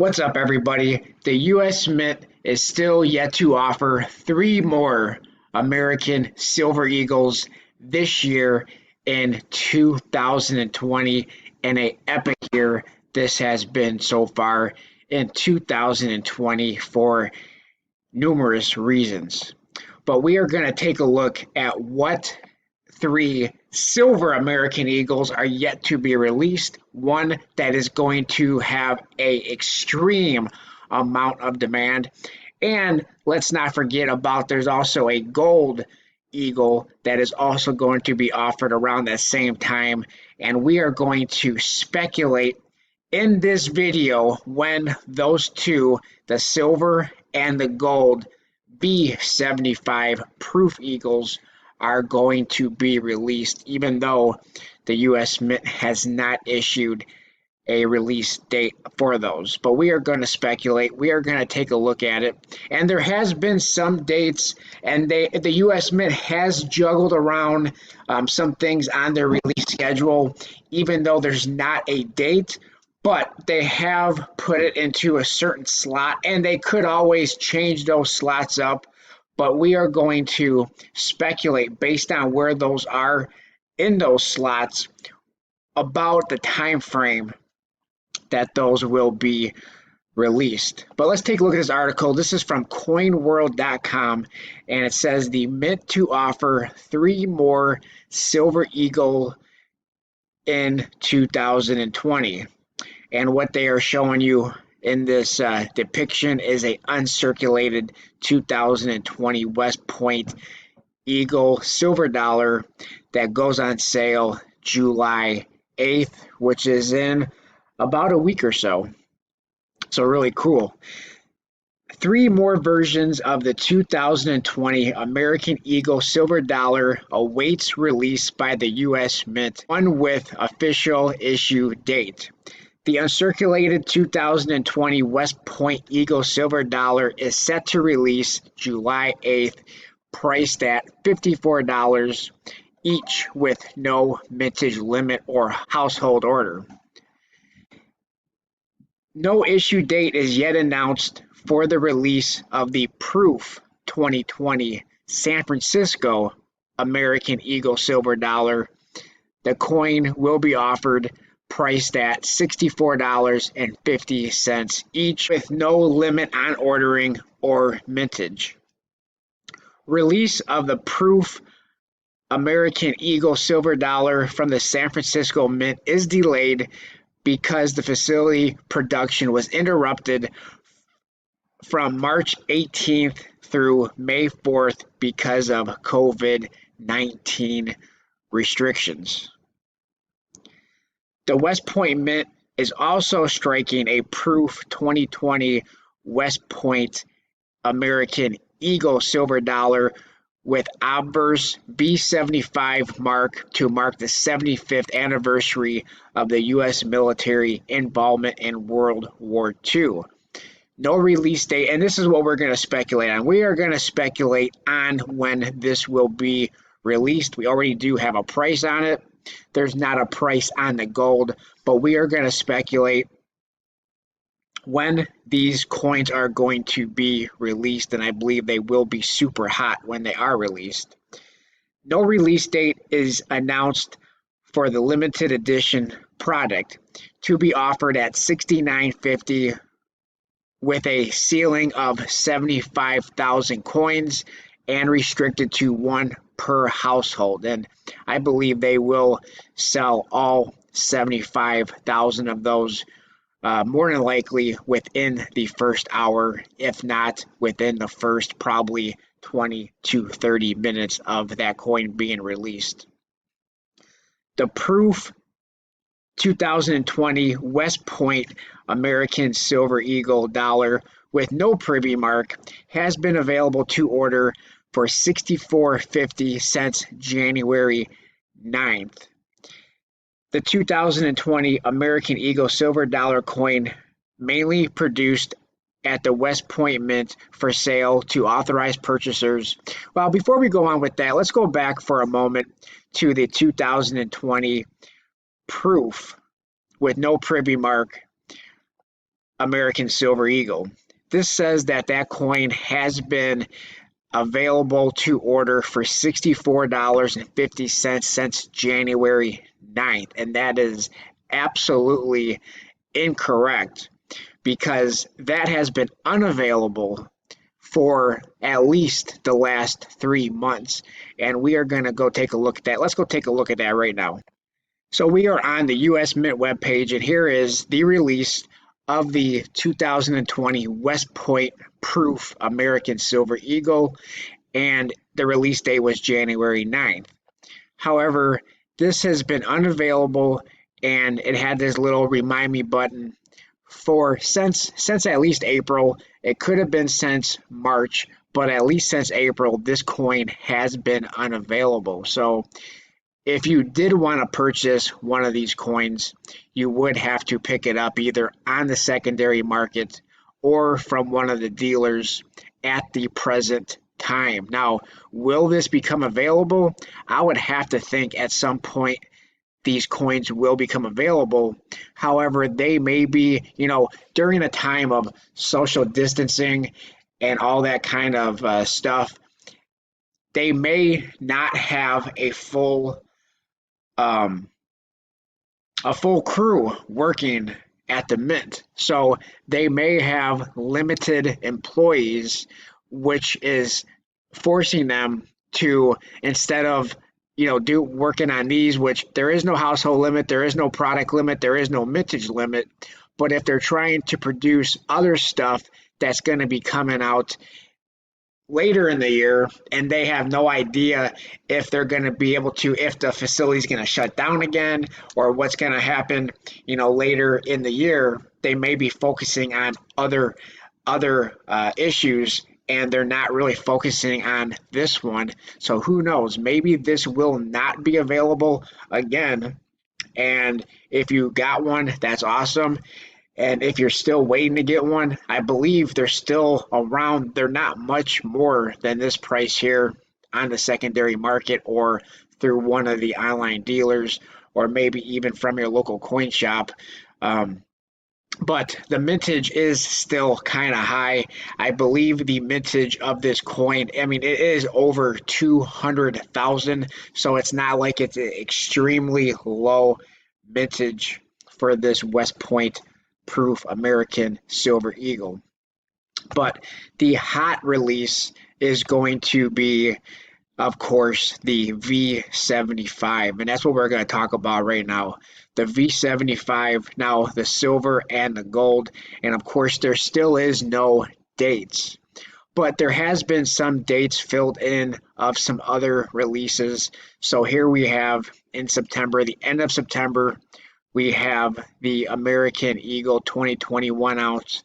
What's up, everybody? The U.S. Mint is still yet to offer three more American Silver Eagles this year in 2020, and an epic year this has been so far in 2020 for numerous reasons. But we are going to take a look at what three silver American Eagles are yet to be released, one that is going to have a extreme amount of demand. And let's not forget about there's also a gold eagle that is also going to be offered around that same time. And we are going to speculate in this video when those two, the silver and the gold V75 proof eagles, are going to be released, even though the U.S. Mint has not issued a release date for those. But we are going to speculate. We are going to take a look at it. And there has been some dates, and the U.S. Mint has juggled around some things on their release schedule, even though there's not a date. But they have put it into a certain slot, and they could always change those slots up. But we are going to speculate based on where those are in those slots about the time frame that those will be released. But let's take a look at this article. This is from coinworld.com, and it says the Mint to offer three more Silver Eagle in 2020. And what they are showing you in this depiction is a uncirculated 2020 West Point Eagle silver dollar that goes on sale July 8th, which is in about a week or so. So really cool. Three more versions of the 2020 American Eagle silver dollar awaits release by the U.S. Mint, one with official issue date. The uncirculated 2020 West Point Eagle silver dollar is set to release July 8th, priced at $54 each with no mintage limit or household order. No issue date is yet announced for the release of the Proof 2020 San Francisco American Eagle silver dollar. The coin will be offered priced at $64.50 each with no limit on ordering or mintage. Release of the Proof American Eagle silver dollar from the San Francisco Mint is delayed because the facility production was interrupted from March 18th through May 4th because of COVID-19 restrictions. The West Point Mint is also striking a Proof 2020 West Point American Eagle silver dollar with obverse V75 mark to mark the 75th anniversary of the U.S. military involvement in World War II. No release date, and this is what we're going to speculate on. We are going to speculate on when this will be released. We already do have a price on it. There's not a price on the gold, but we are going to speculate when these coins are going to be released, and I believe they will be super hot when they are released. No release date is announced for the limited edition product to be offered at $69.50 with a ceiling of 75,000 coins and restricted to one per household. And I believe they will sell all 75,000 of those more than likely within the first hour, if not within the first probably 20 to 30 minutes of that coin being released. The Proof 2020 West Point American Silver Eagle dollar with no privy mark has been available to order for $64.50 since January 9th. The 2020 American Eagle silver dollar coin, mainly produced at the West Point Mint for sale to authorized purchasers. Well, before we go on with that, let's go back for a moment to the 2020 Proof with no privy mark American Silver Eagle. This says that that coin has been available to order for $64.50 since January 9th, and that is absolutely incorrect because that has been unavailable for at least the last 3 months. And we are going to go take a look at that. Let's go take a look at that right now. So we are on the US Mint webpage, and here is the release of the 2020 West Point Proof American Silver Eagle, and the release date was January 9th. However, this has been unavailable, and it had this little remind me button for since at least April. It could have been since March, but at least since April, this coin has been unavailable. So if you did want to purchase one of these coins, you would have to pick it up either on the secondary market or from one of the dealers at the present time. Now, will this become available? I would have to think at some point these coins will become available. However, they may be, during a time of social distancing and all that kind of stuff, they may not have um, a full crew working at the mint. So they may have limited employees, which is forcing them to, instead of do working on these, which there is no household limit, there is no product limit, there is no mintage limit. But if they're trying to produce other stuff that's going to be coming out later in the year, and they have no idea if they're going to be able to, if the facility's going to shut down again or what's going to happen, later in the year, they may be focusing on other issues, and they're not really focusing on this one. So who knows? Maybe this will not be available again. And if you got one, that's awesome. And if you're still waiting to get one, I believe they're still around. They're not much more than this price here on the secondary market or through one of the online dealers, or maybe even from your local coin shop. But the mintage is still kind of high. I believe the mintage of this coin, it is over 200,000. So it's not like it's an extremely low mintage for this West Point Proof American Silver Eagle. But the hot release is going to be, of course, the V75, and that's what we're going to talk about right now. The V75, now the silver and the gold, and of course there still is no dates, but there has been some dates filled in of some other releases. So here we have in September, the end of September, we have the American Eagle 2021 ounce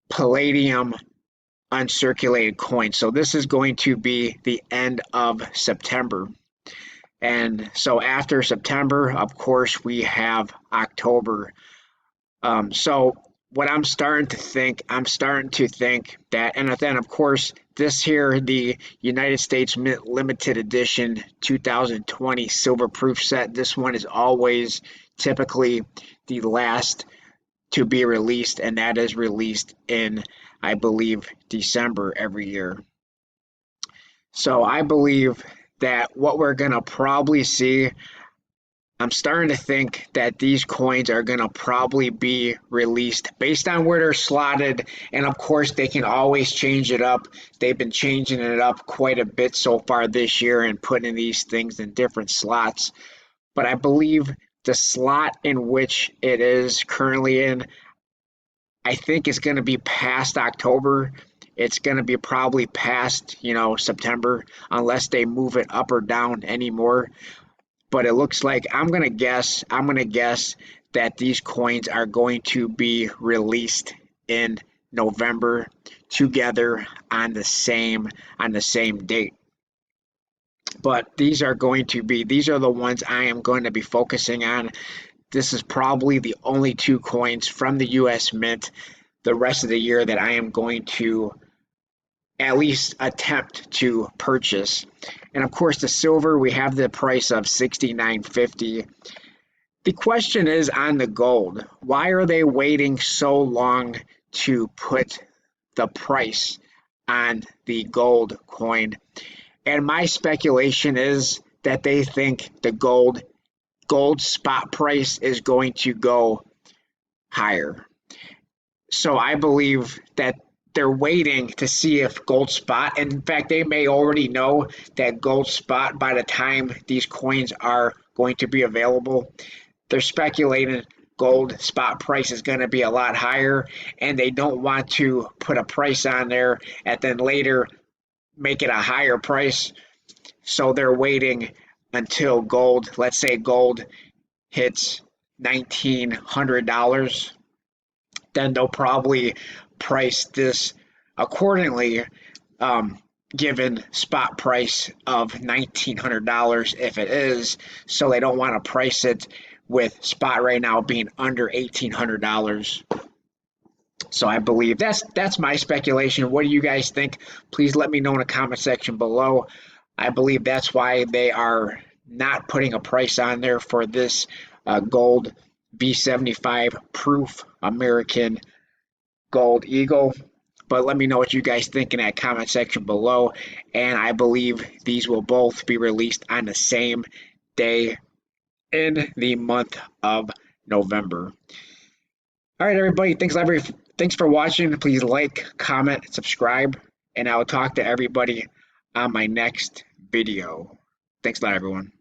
Palladium uncirculated coin. So this is going to be the end of September. And so after September, of course, we have October. So what I'm starting to think that, and then of course, this here, the United States Mint Limited Edition 2020 Silver Proof set, this one is always typically the last to be released, and that is released in, I believe, December every year. So I believe that what we're going to probably see, I'm starting to think that these coins are going to probably be released based on where they're slotted. And of course, they can always change it up. They've been changing it up quite a bit so far this year and putting these things in different slots. But I believe the slot in which it is currently in, I think it's going to be past October. It's going to be probably past, September, unless they move it up or down anymore. But it looks like I'm going to guess that these coins are going to be released in November together on the same date. But these are the ones I am going to be focusing on. This is probably the only two coins from the US Mint the rest of the year that I am going to at least attempt to purchase. And of course, the silver, we have the price of $69.50. The question is on the gold. Why are they waiting so long to put the price on the gold coin? And my speculation is that they think the gold spot price is going to go higher. So I believe that they're waiting to see if gold spot, and in fact, they may already know that gold spot by the time these coins are going to be available. They're speculating gold spot price is going to be a lot higher, and they don't want to put a price on there and then later make it a higher price. So they're waiting until gold, let's say gold hits $1,900, then they'll probably price this accordingly, given spot price of $1,900 if it is. So they don't want to price it with spot right now being under $1,800. So I believe that's my speculation. What do you guys think? Please let me know in the comment section below. I believe that's why they are not putting a price on there for this gold V75 proof American gold eagle. But let me know what you guys think in that comment section below. And I believe these will both be released on the same day in the month of November. All right, everybody. Thanks for watching. Please like, comment, subscribe, and I will talk to everybody on my next video. Thanks a lot, everyone.